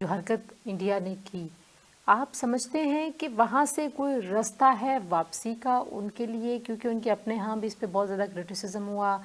جو حرکت انڈیا نے کی، آپ سمجھتے ہیں کہ وہاں سے کوئی رستہ ہے واپسی کا ان کے لیے؟ کیونکہ ان کے اپنے ہاں بھی اس پہ بہت زیادہ کرٹیسزم ہوا.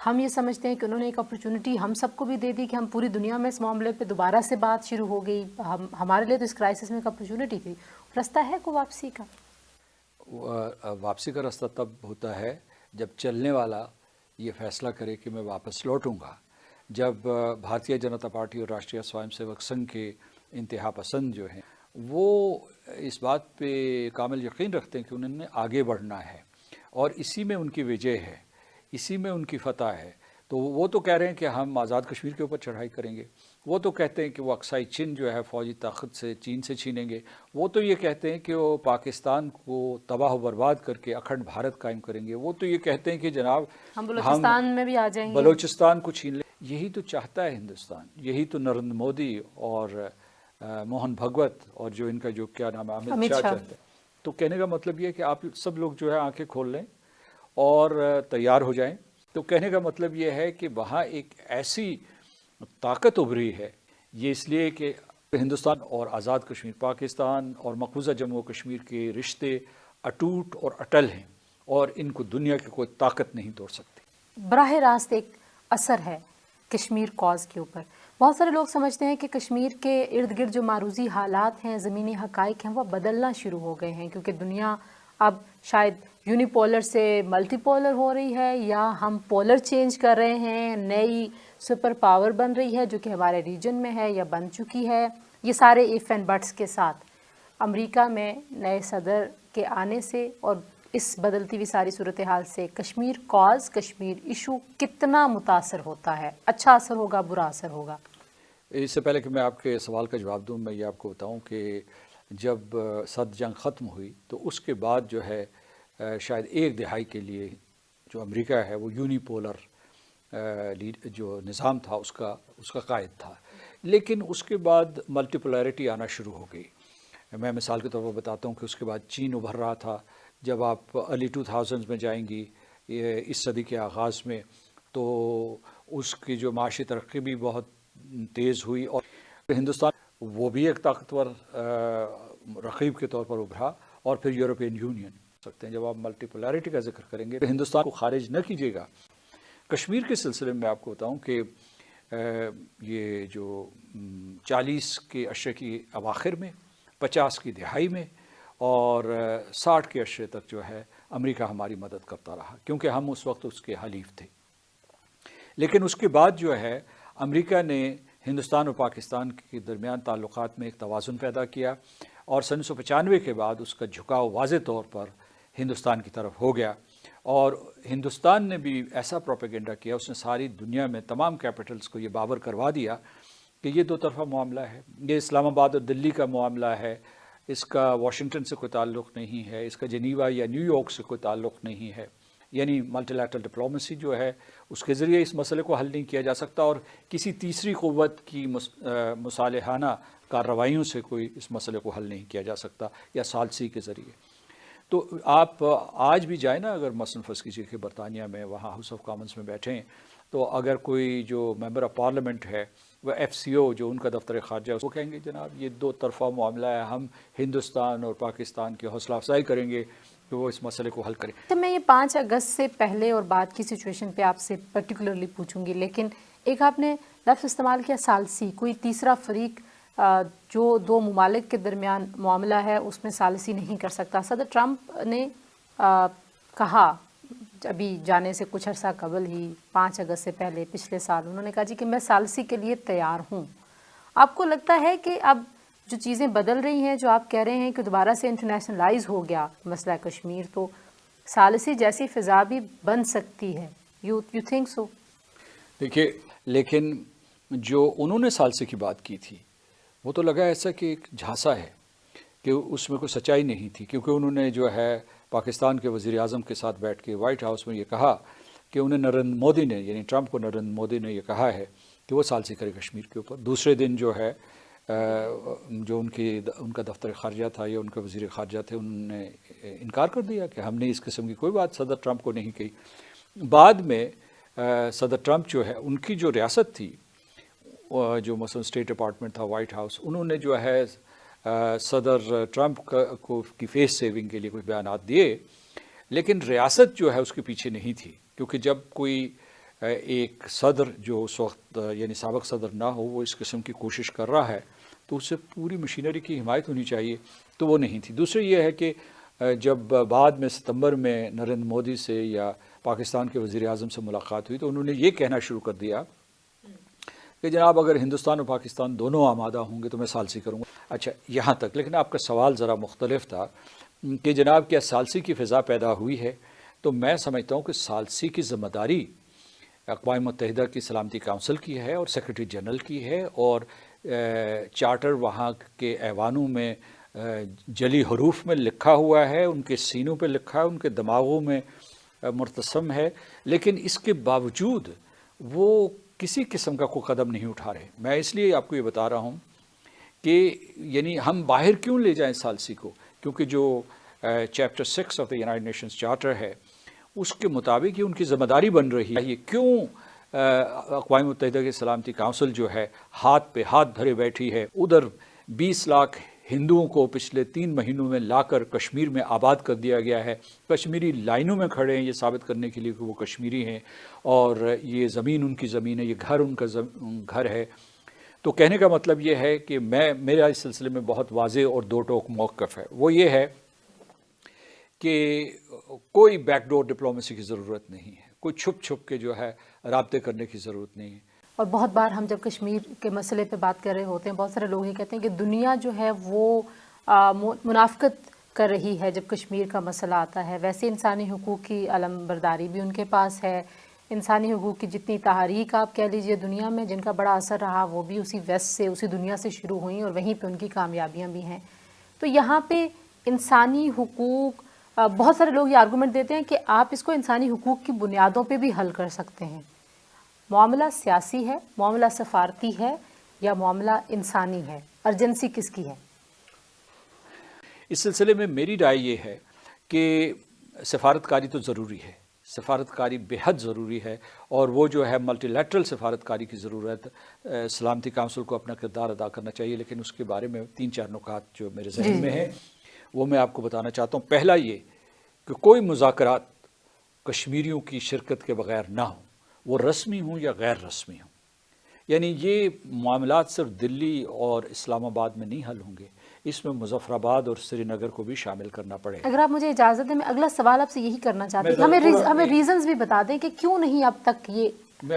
ہم یہ سمجھتے ہیں کہ انہوں نے ایک اپرچونٹی ہم سب کو بھی دے دی کہ ہم پوری دنیا میں اس معاملے پہ دوبارہ سے بات شروع ہو گئی. ہمارے لیے تو اس کرائسس میں ایک اپرچونٹی تھی. رستہ ہے کوئی واپسی کا؟ واپسی کا رستہ تب ہوتا ہے جب چلنے والا یہ فیصلہ کرے کہ میں واپس لوٹوں گا. جب بھارتیہ جنتا پارٹی اور راشٹریہ سوائم سیوک سنگھ کے انتہا پسند جو ہیں وہ اس بات پہ کامل یقین رکھتے ہیں کہ انہوں نے آگے بڑھنا ہے اور اسی میں ان کی وجہ ہے، اسی میں ان کی فتح ہے. تو وہ تو کہہ رہے ہیں کہ ہم آزاد کشمیر کے اوپر چڑھائی کریں گے. وہ تو کہتے ہیں کہ وہ اقصائی چین جو ہے فوجی طاقت سے چین سے چھینیں گے. وہ تو یہ کہتے ہیں کہ وہ پاکستان کو تباہ و برباد کر کے اکھنڈ بھارت قائم کریں گے. وہ تو یہ کہتے ہیں کہ جناب ہم بلوچستان میں بھی آ جائیں گے، بلوچستان کو چھین لیں. یہی تو چاہتا ہے ہندوستان، یہی تو نریندر مودی اور موہن بھگوت اور جو ان کا جو کیا نام ہے امت شاہ چاہتے ہیں. تو کہنے کا مطلب یہ ہے کہ آپ سب لوگ جو ہے آنکھیں کھول لیں اور تیار ہو جائیں. تو کہنے کا مطلب یہ ہے کہ وہاں ایک ایسی طاقت ابھری ہے. یہ اس لیے کہ ہندوستان اور آزاد کشمیر، پاکستان اور مقبوضہ جموں و کشمیر کے رشتے اٹوٹ اور اٹل ہیں اور ان کو دنیا کی کوئی طاقت نہیں توڑ سکتی. براہ راست ایک اثر ہے کشمیر کاز کے اوپر. بہت سارے لوگ سمجھتے ہیں کہ کشمیر کے ارد گرد جو معروضی حالات ہیں، زمینی حقائق ہیں، وہ بدلنا شروع ہو گئے ہیں کیونکہ دنیا اب شاید یونی پولر سے ملٹی پولر ہو رہی ہے، یا ہم پولر چینج کر رہے ہیں، نئی سپر پاور بن رہی ہے جو کہ ہمارے ریجن میں ہے یا بن چکی ہے. یہ سارے ایف اینڈ بٹس کے ساتھ امریکہ میں نئے صدر کے آنے سے اور اس بدلتی ہوئی ساری صورتحال سے کشمیر کاز، کشمیر ایشو کتنا متاثر ہوتا ہے؟ اچھا اثر ہوگا، برا اثر ہوگا؟ اس سے پہلے کہ میں آپ کے سوال کا جواب دوں، میں یہ آپ کو بتاؤں کہ جب سرد جنگ ختم ہوئی تو اس کے بعد جو ہے شاید ایک دہائی کے لیے جو امریکہ ہے وہ یونی پولر جو نظام تھا اس کا قائد تھا. لیکن اس کے بعد ملٹی پولیرٹی آنا شروع ہو گئی. میں مثال کے طور پر بتاتا ہوں کہ اس کے بعد چین ابھر رہا تھا. جب آپ ارلی 2000 میں جائیں گی اس صدی کے آغاز میں تو اس کی جو معاشی ترقی بھی بہت تیز ہوئی اور ہندوستان وہ بھی ایک طاقتور رقیب کے طور پر ابھرا. اور پھر یورپین یونین سکتے ہیں. جب آپ ملٹی پولیرٹی کا ذکر کریں گے تو ہندوستان کو خارج نہ کیجیے گا. کشمیر کے سلسلے میں آپ کو بتاؤں کہ یہ جو 40 کے عشرے کی اواخر میں، 50 کی دہائی میں اور 60 کے عشرے تک جو ہے امریکہ ہماری مدد کرتا رہا کیونکہ ہم اس وقت اس کے حلیف تھے. لیکن اس کے بعد جو ہے امریکہ نے ہندوستان اور پاکستان کے درمیان تعلقات میں ایک توازن پیدا کیا اور 1995 کے بعد اس کا جھکاؤ واضح طور پر ہندوستان کی طرف ہو گیا. اور ہندوستان نے بھی ایسا پروپیگنڈا کیا، اس نے ساری دنیا میں تمام کیپٹلز کو یہ باور کروا دیا کہ یہ دو طرفہ معاملہ ہے، یہ اسلام آباد اور دلی کا معاملہ ہے، اس کا واشنگٹن سے کوئی تعلق نہیں ہے، اس کا جنیوا یا نیو یارک سے کوئی تعلق نہیں ہے. یعنی ملٹی لیٹرل ڈپلومیسی جو ہے اس کے ذریعے اس مسئلے کو حل نہیں کیا جا سکتا اور کسی تیسری قوت کی مصالحانہ کارروائیوں سے کوئی اس مسئلے کو حل نہیں کیا جا سکتا یا ثالثی کے ذریعے. تو آپ آج بھی جائیں نا، اگر مثلاً فرض کیجیے کہ برطانیہ میں وہاں ہاؤس آف کامنز میں بیٹھیں تو اگر کوئی جو ممبر آف پارلیمنٹ ہے وہ ایف سی او جو ان کا دفتر خارجہ، وہ کہیں گے جناب یہ دو طرفہ معاملہ ہے، ہم ہندوستان اور پاکستان کی حوصلہ افزائی کریں گے کہ وہ اس مسئلے کو حل کریں. تو میں یہ 5 اگست سے پہلے اور بعد کی سچویشن پہ آپ سے پرٹیکولرلی پوچھوں گی، لیکن ایک آپ نے لفظ استعمال کیا ثالثی، کوئی تیسرا فریق جو دو ممالک کے درمیان معاملہ ہے اس میں ثالثی نہیں کر سکتا. صدر ٹرمپ نے کہا ابھی جانے سے کچھ عرصہ قبل ہی 5 اگست سے پہلے پچھلے سال انہوں نے کہا جی کہ میں ثالثی کے لیے تیار ہوں. آپ کو لگتا ہے کہ اب جو چیزیں بدل رہی ہیں، جو آپ کہہ رہے ہیں کہ دوبارہ سے انٹرنیشنلائز ہو گیا مسئلہ کشمیر، تو ثالثی جیسی فضا بھی بن سکتی ہے؟ You think so? دیکھیے، لیکن جو انہوں نے ثالثی کی بات کی تھی وہ تو لگا ایسا کہ ایک جھانسا ہے کہ اس میں کوئی سچائی نہیں تھی، کیونکہ انہوں نے جو ہے پاکستان کے وزیر اعظم کے ساتھ بیٹھ کے وائٹ ہاؤس میں یہ کہا کہ انہیں نریندر مودی نے، یعنی ٹرمپ کو نریندر مودی نے یہ کہا ہے کہ وہ ثالثی کرے کشمیر کے اوپر. دوسرے دن جو ہے جو ان کا دفتر خارجہ تھا یا ان کے وزیر خارجہ تھے، انہوں نے انکار کر دیا کہ ہم نے اس قسم کی کوئی بات صدر ٹرمپ کو نہیں کہی. بعد میں صدر ٹرمپ جو ہے ان کی جو ریاست تھی جو مثلا اسٹیٹ ڈپارٹمنٹ تھا، وائٹ ہاؤس، انہوں نے جو ہے صدر ٹرمپ کو کی فیس سیونگ کے لیے کچھ بیانات دیے، لیکن ریاست جو ہے اس کے پیچھے نہیں تھی، کیونکہ جب کوئی ایک صدر جو اس وقت یعنی سابق صدر نہ ہو وہ اس قسم کی کوشش کر رہا ہے تو اس سے پوری مشینری کی حمایت ہونی چاہیے، تو وہ نہیں تھی۔ دوسرے یہ ہے کہ جب بعد میں ستمبر میں نریندر مودی سے یا پاکستان کے وزیر اعظم سے ملاقات ہوئی تو انہوں نے یہ کہنا شروع کر دیا کہ جناب اگر ہندوستان اور پاکستان دونوں آمادہ ہوں گے تو میں ثالثی کروں گا۔ اچھا یہاں تک، لیکن آپ کا سوال ذرا مختلف تھا کہ جناب کیا ثالثی کی فضا پیدا ہوئی ہے؟ تو میں سمجھتا ہوں کہ ثالثی کی ذمہ داری اقوام متحدہ کی سلامتی کونسل کی ہے اور سیکرٹری جنرل کی ہے، اور چارٹر وہاں کے ایوانوں میں جلی حروف میں لکھا ہوا ہے، ان کے سینوں پہ لکھا ہے، ان کے دماغوں میں مرتسم ہے، لیکن اس کے باوجود وہ کسی قسم کا کوئی قدم نہیں اٹھا رہے۔ میں اس لیے آپ کو یہ بتا رہا ہوں کہ یعنی ہم باہر کیوں لے جائیں ثالثی کو، کیونکہ جو chapter 6 of the United nations charter ہے اس کے مطابق یہ ان کی ذمہ داری بن رہی ہے۔ یہ کیوں اقوام متحدہ کی سلامتی کونسل جو ہے ہاتھ پہ ہاتھ دھرے بیٹھی ہے؟ ادھر 20 لاکھ ہندوؤں کو پچھلے 3 مہینوں میں لا کر کشمیر میں آباد کر دیا گیا ہے، کشمیری لائنوں میں کھڑے ہیں یہ ثابت کرنے کے لیے کہ وہ کشمیری ہیں، اور یہ زمین ان کی زمین ہے، یہ گھر ان کا گھر ہے۔ تو کہنے کا مطلب یہ ہے کہ میرا اس سلسلے میں بہت واضح اور دو ٹوک موقف ہے، وہ یہ ہے کہ کوئی بیک ڈور ڈپلومیسی کی ضرورت نہیں ہے، کوئی چھپ چھپ کے جو ہے رابطے کرنے کی ضرورت نہیں ہے۔ اور بہت بار ہم جب کشمیر کے مسئلے پہ بات کر رہے ہوتے ہیں، بہت سارے لوگ یہ کہتے ہیں کہ دنیا جو ہے وہ منافقت کر رہی ہے جب کشمیر کا مسئلہ آتا ہے۔ ویسے انسانی حقوق کی علم برداری بھی ان کے پاس ہے، انسانی حقوق کی جتنی تحریک آپ کہہ لیجئے دنیا میں جن کا بڑا اثر رہا وہ بھی اسی ویسٹ سے، اسی دنیا سے شروع ہوئیں، اور وہیں پہ ان کی کامیابیاں بھی ہیں۔ تو یہاں پہ انسانی حقوق، بہت سارے لوگ یہ آرگومنٹ دیتے ہیں کہ آپ اس کو انسانی حقوق کی بنیادوں پہ بھی حل کر سکتے ہیں۔ معاملہ سیاسی ہے، معاملہ سفارتی ہے، یا معاملہ انسانی ہے؟ ارجنسی کس کی ہے؟ اس سلسلے میں میری رائے یہ ہے کہ سفارتکاری تو ضروری ہے، سفارتکاری بے حد ضروری ہے، اور وہ جو ہے ملٹی لیٹرل سفارتکاری کی ضرورت، سلامتی کونسل کو اپنا کردار ادا کرنا چاہیے، لیکن اس کے بارے میں 3-4 نکات جو میرے ذہن میں ہیں وہ میں آپ کو بتانا چاہتا ہوں۔ پہلا یہ کہ کوئی مذاکرات کشمیریوں کی شرکت کے بغیر نہ ہوں، وہ رسمی ہوں یا غیر رسمی ہوں، یعنی یہ معاملات صرف دلی اور اسلام آباد میں نہیں حل ہوں گے، اس میں مظفر آباد اور سری نگر کو بھی شامل کرنا پڑے گا۔ اگر آپ مجھے اجازت دیں، میں اگلا سوال آپ سے یہی کرنا چاہتی ہوں کہ ہمیں ریزنز بھی بتا دیں کہ کیوں نہیں اب تک یہ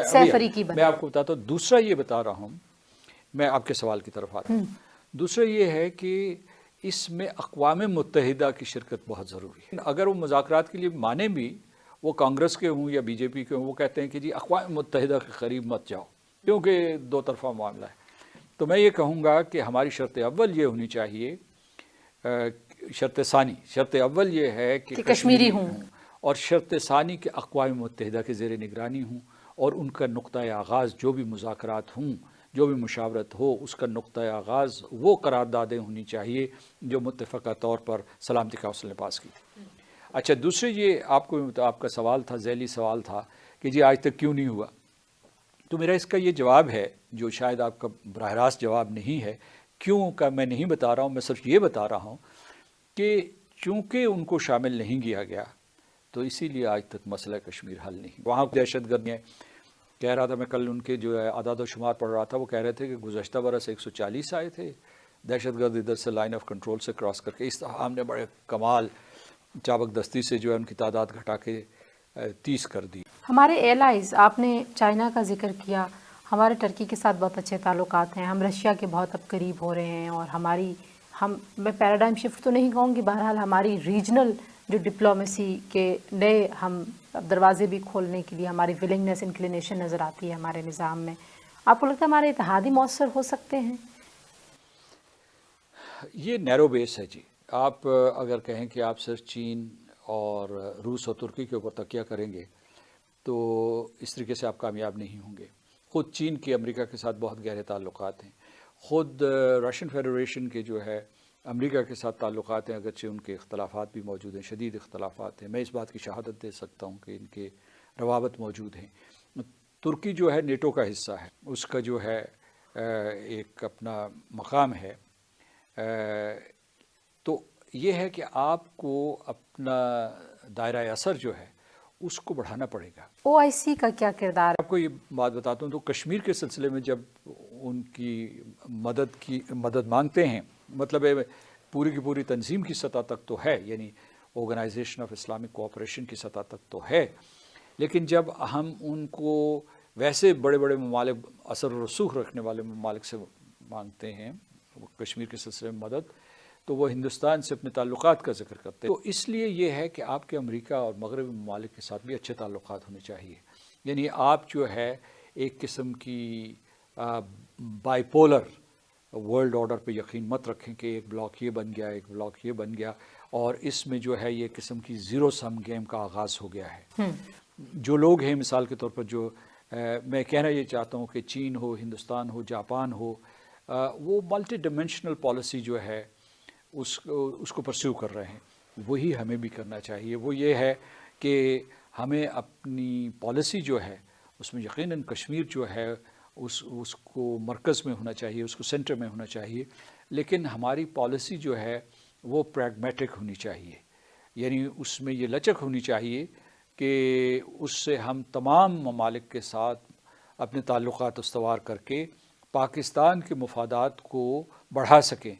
سہ فریقی بنے۔ میں آپ کو بتاتا ہوں، دوسرا یہ بتا رہا ہوں، میں آپ کے سوال کی طرف آ رہا ہوں۔ دوسرا یہ ہے کہ اس میں اقوام متحدہ کی شرکت بہت ضروری ہے۔ اگر وہ مذاکرات کے لیے مانے بھی، وہ کانگریس کے ہوں یا بی جے پی کے ہوں، وہ کہتے ہیں کہ جی اقوام متحدہ کے قریب مت جاؤ کیونکہ 2 طرفہ معاملہ ہے، تو میں یہ کہوں گا کہ ہماری شرط اول یہ ہونی چاہیے، شرط اول یہ ہے کہ کشمیری ہوں، اور شرط ثانی کہ اقوام متحدہ کے زیر نگرانی ہوں، اور ان کا نقطۂ آغاز جو بھی مذاکرات ہوں، جو بھی مشاورت ہو، اس کا نقطۂ آغاز وہ قراردادیں ہونی چاہیے جو متفقہ طور پر سلامتی کونسل نے پاس کی تھی۔ اچھا، دوسرے یہ آپ کا سوال تھا، ذیلی سوال تھا کہ جی آج تک کیوں نہیں ہوا، تو میرا اس کا یہ جواب ہے جو شاید آپ کا براہ راست جواب نہیں ہے، کیوں کا میں نہیں بتا رہا ہوں، میں صرف یہ بتا رہا ہوں کہ چونکہ ان کو شامل نہیں کیا گیا تو اسی لیے آج تک مسئلہ کشمیر حل نہیں۔ وہاں دہشت گرد نے کہہ رہا تھا، میں کل ان کے جو اعداد و شمار پڑھ رہا تھا، وہ کہہ رہے تھے کہ گزشتہ برس 140 آئے تھے دہشت گرد ادھر سے لائن آف کنٹرول سے کراس کر کے، اس طرح ہم نے بڑے کمال چابک دستی سے جو ہے ان کی تعداد گھٹا کے 30 کر دی۔ ہمارے ایلائز، آپ نے چائنا کا ذکر کیا، ہمارے ٹرکی کے ساتھ بہت اچھے تعلقات ہیں، ہم رشیا کے بہت اب قریب ہو رہے ہیں، اور میں پیراڈائم شفٹ تو نہیں کہوں گی، بہرحال ہماری ریجنل جو ڈپلومیسی کے نئے ہم دروازے بھی کھولنے کے لیے ہماری ولنگنس، انکلینیشن نظر آتی ہے ہمارے نظام میں۔ آپ کو لگتا ہے ہمارے اتحادی مؤثر ہو سکتے ہیں؟ یہ نیرو بیس ہے جی۔ آپ اگر کہیں کہ آپ صرف چین اور روس اور ترکی کے اوپر تکیہ کریں گے تو اس طریقے سے آپ کامیاب نہیں ہوں گے۔ خود چین کے امریکہ کے ساتھ بہت گہرے تعلقات ہیں، خود رشین فیڈریشن کے جو ہے امریکہ کے ساتھ تعلقات ہیں، اگرچہ ان کے اختلافات بھی موجود ہیں، شدید اختلافات ہیں، میں اس بات کی شہادت دے سکتا ہوں کہ ان کے روابط موجود ہیں۔ ترکی جو ہے نیٹو کا حصہ ہے، اس کا جو ہے ایک اپنا مقام ہے، تو یہ ہے کہ آپ کو اپنا دائرہ اثر جو ہے اس کو بڑھانا پڑے گا۔ OIC کا کیا کردار ہے؟ آپ کو یہ بات بتاتا ہوں، تو کشمیر کے سلسلے میں جب ان کی مدد مانگتے ہیں، مطلب پوری کی پوری تنظیم کی سطح تک تو ہے، یعنی آرگنائزیشن آف اسلامک کوآپریشن کی سطح تک تو ہے، لیکن جب ہم ان کو ویسے بڑے بڑے ممالک، اثر و رسوخ رکھنے والے ممالک سے مانگتے ہیں کشمیر کے سلسلے میں مدد، تو وہ ہندوستان سے اپنے تعلقات کا ذکر کرتے ہیں۔ تو اس لیے یہ ہے کہ آپ کے امریکہ اور مغربی ممالک کے ساتھ بھی اچھے تعلقات ہونے چاہیے، یعنی آپ جو ہے ایک قسم کی بائی پولر ورلڈ آرڈر پہ یقین مت رکھیں کہ ایک بلاک یہ بن گیا، ایک بلاک یہ بن گیا، اور اس میں جو ہے یہ قسم کی زیرو سم گیم کا آغاز ہو گیا ہے۔ جو لوگ ہیں مثال کے طور پر، جو میں کہنا یہ چاہتا ہوں کہ چین ہو، ہندوستان ہو، جاپان ہو، وہ ملٹی ڈائمینشنل پالیسی جو ہے اس کو پرسیو کر رہے ہیں، وہی ہمیں بھی کرنا چاہیے۔ وہ یہ ہے کہ ہمیں اپنی پالیسی جو ہے اس میں یقیناً کشمیر جو ہے اس کو مرکز میں ہونا چاہیے، اس کو سینٹر میں ہونا چاہیے، لیکن ہماری پالیسی جو ہے وہ پریگمیٹک ہونی چاہیے، یعنی اس میں یہ لچک ہونی چاہیے کہ اس سے ہم تمام ممالک کے ساتھ اپنے تعلقات استوار کر کے پاکستان کے مفادات کو بڑھا سکیں۔